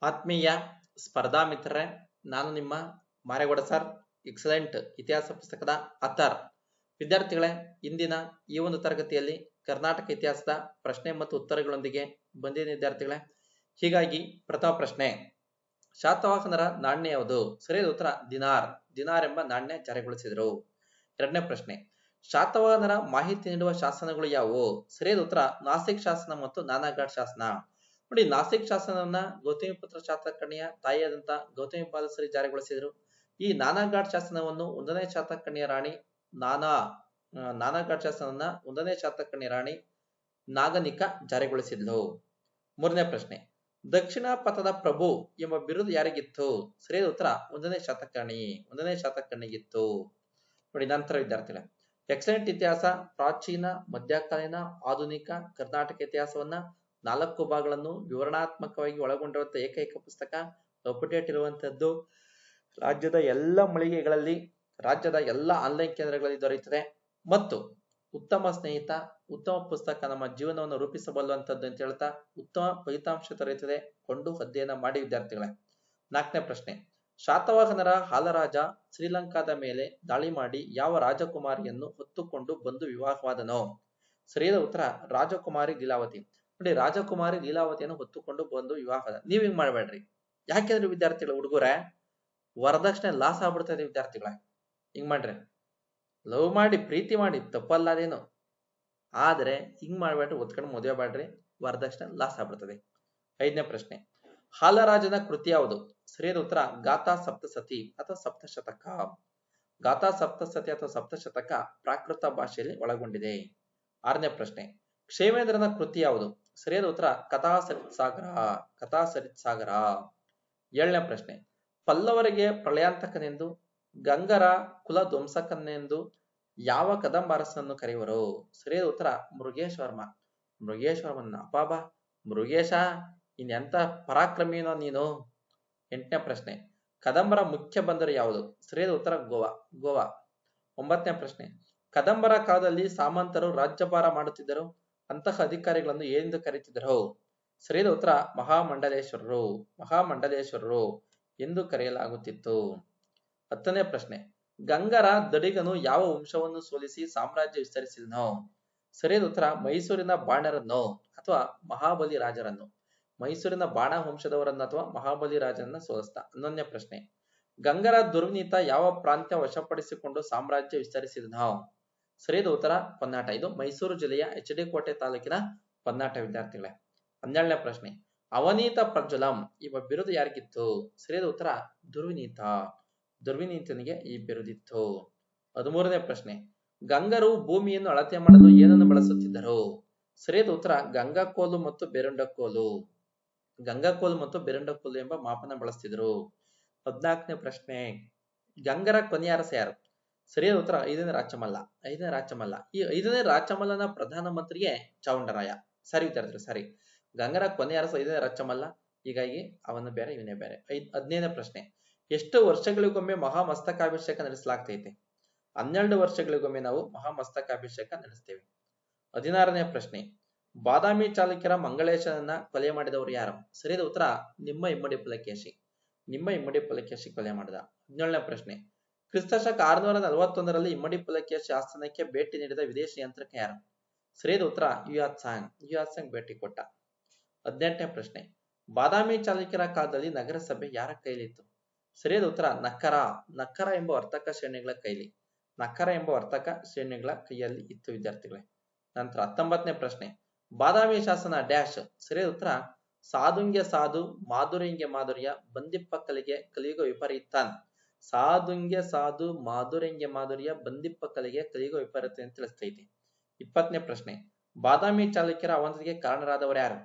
ಆತ್ಮೀಯ ಸ್ಪರ್ಧಾ ಮಿತ್ರರೇ, ನಾನು ನಿಮ್ಮ ಮಾರೇಗೌಡ ಸರ್, ಎಕ್ಸಲೆಂಟ್ ಇತಿಹಾಸ ಪುಸ್ತಕದ ಅಥರ್. ವಿದ್ಯಾರ್ಥಿಗಳೇ, ಇಂದಿನ ಈ ಒಂದು ತರಗತಿಯಲ್ಲಿ ಕರ್ನಾಟಕ ಇತಿಹಾಸದ ಪ್ರಶ್ನೆ ಮತ್ತು ಉತ್ತರಗಳೊಂದಿಗೆ ಬಂದಿದೆ ವಿದ್ಯಾರ್ಥಿಗಳೇ. ಹೀಗಾಗಿ ಪ್ರಥಮ ಪ್ರಶ್ನೆ, ಶಾತವಾಹನರ ನಾಣ್ಯ ಯಾವುದು? ಸರಿಯಾದ ಉತ್ತರ ದಿನಾರ್. ದಿನಾರ್ ಎಂಬ ನಾಣ್ಯ ಜಾರಿಗೊಳಿಸಿದರು. ಎರಡನೇ ಪ್ರಶ್ನೆ, ಶಾತವಾಹನರ ಮಾಹಿತಿ ನೀಡುವ ಶಾಸನಗಳು ಯಾವುವು? ಸರಿಯಾದ ಉತ್ತರ ನಾಸಿಕ್ ಶಾಸನ ಮತ್ತು ನಾನಾಘಾಟ್ ಶಾಸನ. ನೋಡಿ, ನಾಸಿಕ್ ಶಾಸನವನ್ನ ಗೌತಮಿಪುತ್ರ ಶಾತಕರ್ಣಿಯ ತಾಯಿಯಾದಂತ ಗೌತಮಿ ಪಾಲಸರಿ ಜಾರಿಗೊಳಿಸಿದರು. ಈ ನಾನಾಘಾಟ್ ಶಾಸನವನ್ನು ಒಂದನೇ ಶಾತಕರ್ಣಿಯ ರಾಣಿ ನಾನಾಘಾಟ್ ಶಾಸನವನ್ನ ಒಂದನೇ ಶಾತಕರ್ಣಿಯ ರಾಣಿ ನಾಗನಿಕ ಜಾರಿಗೊಳಿಸಿದ್ಲು. ಮೂರನೇ ಪ್ರಶ್ನೆ, ದಕ್ಷಿಣ ಪಥದ ಪ್ರಭು ಎಂಬ ಬಿರುದು ಯಾರಿಗಿತ್ತು? ಸರಿಯಾದ ಉತ್ತರ ಒಂದನೇ ಶಾತಕರ್ಣಿಗಿತ್ತು. ನೋಡಿ, ನಂತರ ವಿದ್ಯಾರ್ಥಿಗಳೇ, ಎಕ್ಸಲೆಂಟ್ ಇತಿಹಾಸ ಪ್ರಾಚೀನ, ಮಧ್ಯಕಾಲೀನ, ಆಧುನಿಕ ಕರ್ನಾಟಕ ಇತಿಹಾಸವನ್ನ 4 ಭಾಗಗಳನ್ನು ವಿವರಣಾತ್ಮಕವಾಗಿ ಒಳಗೊಂಡಿರುವಂತಹ ಏಕೈಕ ಪುಸ್ತಕ, ಅಪ್ಡೇಟ್ ಇರುವಂತದ್ದು. ರಾಜ್ಯದ ಎಲ್ಲ ಮಳಿಗೆಗಳಲ್ಲಿ, ರಾಜ್ಯದ ಎಲ್ಲ ಆನ್ಲೈನ್ ಕೇಂದ್ರಗಳಲ್ಲಿ ದೊರೆಯುತ್ತದೆ ಮತ್ತು ಉತ್ತಮ ಸ್ನೇಹಿತ, ಉತ್ತಮ ಪುಸ್ತಕ ನಮ್ಮ ಜೀವನವನ್ನು ರೂಪಿಸಬಲ್ಲುವಂತದ್ದು ಅಂತ ಹೇಳ್ತಾ ಉತ್ತಮ ಫಲಿತಾಂಶ ದೊರೆಯುತ್ತದೆ. ಕೊಂಡು ಅಧ್ಯಯನ ಮಾಡಿ ವಿದ್ಯಾರ್ಥಿಗಳೇ. 4ನೇ ಪ್ರಶ್ನೆ, ಶಾತವಾಹನರ ಹಾಲರಾಜ ಶ್ರೀಲಂಕಾದ ಮೇಲೆ ದಾಳಿ ಮಾಡಿ ಯಾವ ರಾಜಕುಮಾರಿಯನ್ನು ಹೊತ್ತುಕೊಂಡು ಬಂದು ವಿವಾಹವಾದನು? ಸರಿಯಾದ ಉತ್ತರ ರಾಜಕುಮಾರಿ ಲೀಲಾವತಿ. ನೋಡಿ, ರಾಜಕುಮಾರಿ ಲೀಲಾವತಿಯನ್ನು ಹೊತ್ತುಕೊಂಡು ಬಂದು ವಿವಾಹದ. ನೀವ್ ಹಿಂಗ್ ಮಾಡ್ಬೇಡ್ರಿ. ಯಾಕೆಂದ್ರೆ ವಿದ್ಯಾರ್ಥಿಗಳ ಹುಡುಗರೇ, ವರದಕ್ಷಿಣೆ ಲಾಸ್ ಆಗ್ಬಿಡ್ತದೆ ವಿದ್ಯಾರ್ಥಿಗಳ. ಹಿಂಗ್ ಮಾಡ್ರಿ, ಲವ್ ಮಾಡಿ ಪ್ರೀತಿ ಮಾಡಿ ತಪ್ಪಲ್ಲ ಅದೇನು, ಆದ್ರೆ ಹಿಂಗ್ ಮಾಡ್ಬೇಡ್ರಿ, ಒತ್ಕೊಂಡು ಮದುವೆ ಮಾಡ್ರಿ, ವರದಕ್ಷಿಣೆ ಲಾಸ್ ಆಗ್ಬಿಡ್ತದೆ. 5ನೇ ಪ್ರಶ್ನೆ, ಹಾಲರಾಜನ ಕೃತಿ ಯಾವುದು? ಸರಿಯಾದ ಉತ್ತರ ಗಾಥಾ ಸಪ್ತಸತಿ ಅಥವಾ ಸಪ್ತಶತಕ. ಗಾಥಾ ಸಪ್ತಸತಿ ಅಥವಾ ಸಪ್ತಶತಕ ಪ್ರಾಕೃತ ಭಾಷೆಯಲ್ಲಿ ಒಳಗೊಂಡಿದೆ. 6ನೇ ಪ್ರಶ್ನೆ, ಕ್ಷೇಮೇಂದ್ರನ ಕೃತಿ ಯಾವುದು? ಸರಿಯಾದ ಉತ್ತರ ಕಥಾ ಸರಿತ್ ಸಾಗರ. 7ನೇ ಪ್ರಶ್ನೆ, ಪಲ್ಲವರಿಗೆ ಪ್ರಳಯಾಂತಕನೆಂದು, ಗಂಗರ ಕುಲ ಧ್ವಂಸಕನೆಂದು ಯಾವ ಕದಂಬ ಅರಸನನ್ನು ಕರೆಯುವರು? ಸರಿಯಾದ ಉತ್ತರ ಮೃಗೇಶ್ವರಮನ್ನ. ಅಪಾಬಾ ಮೃಗೇಶ, ಇನ್ನೆಂತ ಪರಾಕ್ರಮಿನೋ ನೀನು. 8ನೇ ಪ್ರಶ್ನೆ, ಕದಂಬರ ಮುಖ್ಯ ಬಂದರು ಯಾವುದು? ಸರಿಯಾದ ಉತ್ತರ ಗೋವಾ. 9ನೇ ಪ್ರಶ್ನೆ, ಕದಂಬರ ಕಾಲದಲ್ಲಿ ಸಾಮಂತರು ರಾಜ್ಯಭಾರ ಮಾಡುತ್ತಿದ್ದರು, ಅಂತಹ ಅಧಿಕಾರಿಗಳನ್ನು ಏನೆಂದು ಕರೆಯುತ್ತಿದ್ದರು? ಸರಿಯಾದ ಉತ್ತರ ಮಹಾಮಂಡಲೇಶ್ವರರು ಎಂದು ಕರೆಯಲಾಗುತ್ತಿತ್ತು. 10ನೇ ಪ್ರಶ್ನೆ, ಗಂಗರ ದಡಿಗನು ಯಾವ ವಂಶವನ್ನು ಸೋಲಿಸಿ ಸಾಮ್ರಾಜ್ಯ ವಿಸ್ತರಿಸಿದನು? ಸರಿಯಾದ ಉತ್ತರ ಮೈಸೂರಿನ ಬಾಣರನ್ನು ಅಥವಾ ಮಹಾಬಲಿ ರಾಜರನ್ನು. ಮೈಸೂರಿನ ಬಾಣ ವಂಶದವರನ್ನು ಅಥವಾ ಮಹಾಬಲಿ ರಾಜರನ್ನ ಸೋಲಿಸಿದ. 11ನೇ ಪ್ರಶ್ನೆ, ಗಂಗರ ದುರ್ವಿನೀತ ಯಾವ ಪ್ರಾಂತ್ಯ ವಶಪಡಿಸಿಕೊಂಡು ಸಾಮ್ರಾಜ್ಯ ವಿಸ್ತರಿಸಿದನು? ಸರಿಯಾದ ಉತ್ತರ ಪನ್ನಾಟ. ಇದು ಮೈಸೂರು ಜಿಲ್ಲೆಯ ಎಚ್.ಡಿ. ಕೋಟೆ ತಾಲೂಕಿನ ಪನ್ನಾಟ ವಿದ್ಯಾರ್ಥಿಗಳೇ. 12ನೇ ಪ್ರಶ್ನೆ, ಅವನೀತ ಪ್ರಜ್ವಲಂ ಎಂಬ ಬಿರುದು ಯಾರಿಗಿತ್ತು? ಸರಿಯಾದ ಉತ್ತರ ದುರ್ವಿನೀತನಿಗೆ ಈ ಬಿರುದಿತ್ತು. 13ನೇ ಪ್ರಶ್ನೆ, ಗಂಗರು ಭೂಮಿಯನ್ನು ಅಳತೆ ಮಾಡಲು ಏನನ್ನು ಬಳಸುತ್ತಿದ್ದರು? ಸರಿಯಾದ ಉತ್ತರ ಗಂಗಾಕೋಲು ಮತ್ತು ಬೆರುಂಡಕೋಲು ಎಂಬ ಮಾಪನ ಬಳಸ್ತಿದ್ರು. 14ನೇ ಪ್ರಶ್ನೆ, ಗಂಗರ ಕೊನೆಯ ಅರಸ ಯಾರು? ಸರಿಯಾದ ಉತ್ತರ 5ನೇ ರಾಚಮಲ್ಲ. ಈ 5ನೇ ರಾಚಮಲ್ಲನ ಪ್ರಧಾನ ಮಂತ್ರಿಯೇ ಚಾವುಂಡರಾಯ. ಸರಿ ವಿದ್ಯಾರ್ಥಿಗಳು, ಸರಿ. ಗಂಗರ ಕೊನೆಯ ಅರಸ 5ನೇ ರಾಚಮಲ್ಲ, ಹೀಗಾಗಿ ಅವನು ಬೇರೆ ಇವನೇ ಬೇರೆ. 15ನೇ ಪ್ರಶ್ನೆ, ಎಷ್ಟು ವರ್ಷಗಳಿಗೊಮ್ಮೆ ಮಹಾಮಸ್ತಕಾಭಿಷೇಕ ನಡೆಸಲಾಗ್ತೈತೆ? 12 ವರ್ಷಗಳಿಗೊಮ್ಮೆ ನಾವು ಮಹಾಮಸ್ತಕಾಭಿಷೇಕ ನಡೆಸ್ತೇವೆ. 16ನೇ ಪ್ರಶ್ನೆ, ಬಾದಾಮಿ ಚಾಲುಕ್ಯರ ಮಂಗಳೇಶನನ್ನ ಕೊಲೆ ಮಾಡಿದವರು ಯಾರು? ಸರಿಯಾದ ಉತ್ತರ ನಿಮ್ಮ ಇಮ್ಮಡಿ ಪುಲಕೇಶಿ ಕೊಲೆ ಮಾಡಿದ. 17ನೇ ಪ್ರಶ್ನೆ, ಕ್ರಿಸ್ತಶಕ 641ರಲ್ಲಿ ಇಮ್ಮಡಿ ಪುಲಕೇಶಿ ಆಸ್ಥಾನಕ್ಕೆ ಭೇಟಿ ನೀಡಿದ ವಿದೇಶಿ ಯಂತ್ರಕ ಯಾರು? ಸರಿಯಾದ ಉತ್ತರ ಯುಯಾತ್ ಸಾಂಗ್ ಭೇಟಿ ಕೊಟ್ಟ. 18ನೇ ಪ್ರಶ್ನೆ, ಬಾದಾಮಿ ಚಾಲುಕ್ಯರ ಕಾಲದಲ್ಲಿ ನಗರಸಭೆ ಯಾರ ಕೈಲಿತ್ತು? ಸರಿಯಾದ ಉತ್ತರ ನಕ್ಕರ ಎಂಬ ವರ್ತಕ ಶ್ರೇಣಿಗಳ ಕೈಯಲ್ಲಿ ಇತ್ತು ವಿದ್ಯಾರ್ಥಿಗಳೇ. ನಂತರ 19ನೇ ಪ್ರಶ್ನೆ, ಬಾದಾಮಿ ಶಾಸನ ಡ್ಯಾಶ್. ಸರಿಯಾದ ಉತ್ತರ ಸಾಧುಂಗೆ ಸಾಧು ಮಾಧುರ್ಯಂಗೆ ಮಾಧುರ್ಯ ಬಂದಿಪ್ಪಕ್ಕಲಿಗೆ ಕಲಿಯುಗ ವಿಪರೀತಾನ್. ಸಾಧುಂಗೆ ಸಾಧು ಮಾಧುರ್ಯಂಗೆ ಮಾಧುರ್ಯ ಬಂದಿಪ್ಪಕ್ಕಲಿಗೆ ಕಲಿಯುಗ ವಿಪರೀತ ಅಂತ ತಿಳಿಸ್ತೈತಿ. 20ನೇ ಪ್ರಶ್ನೆ, ಬಾದಾಮಿ ಚಾಲುಕ್ಯರ ಅವನತಿಗೆ ಕಾರಣರಾದವರು ಯಾರು?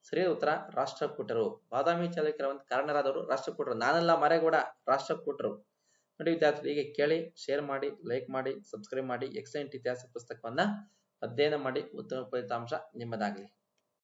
ಸರಿಯಾದ ಉತ್ತರ ರಾಷ್ಟ್ರಕೂಟರು. ಬಾದಾಮಿ ಚಾಲುಕ್ಯರ ಕಾರಣರಾದವರು ರಾಷ್ಟ್ರಕೂಟರು. ನಾನೆಲ್ಲ ಮರೆಗೂಡ, ರಾಷ್ಟ್ರಕೂಟರು. ನೋಡಿ ವಿದ್ಯಾರ್ಥಿಗಳು, ಹೀಗೆ ಕೇಳಿ, ಶೇರ್ ಮಾಡಿ, ಲೈಕ್ ಮಾಡಿ, ಸಬ್ಸ್ಕ್ರೈಬ್ ಮಾಡಿ. ಎಕ್ಸಲೆಂಟ್ ಇತಿಹಾಸ ಪುಸ್ತಕವನ್ನ ಅಧ್ಯಯನ ಮಾಡಿ. ಉತ್ತಮ ಫಲಿತಾಂಶ ನಿಮ್ಮದಾಗಲಿ.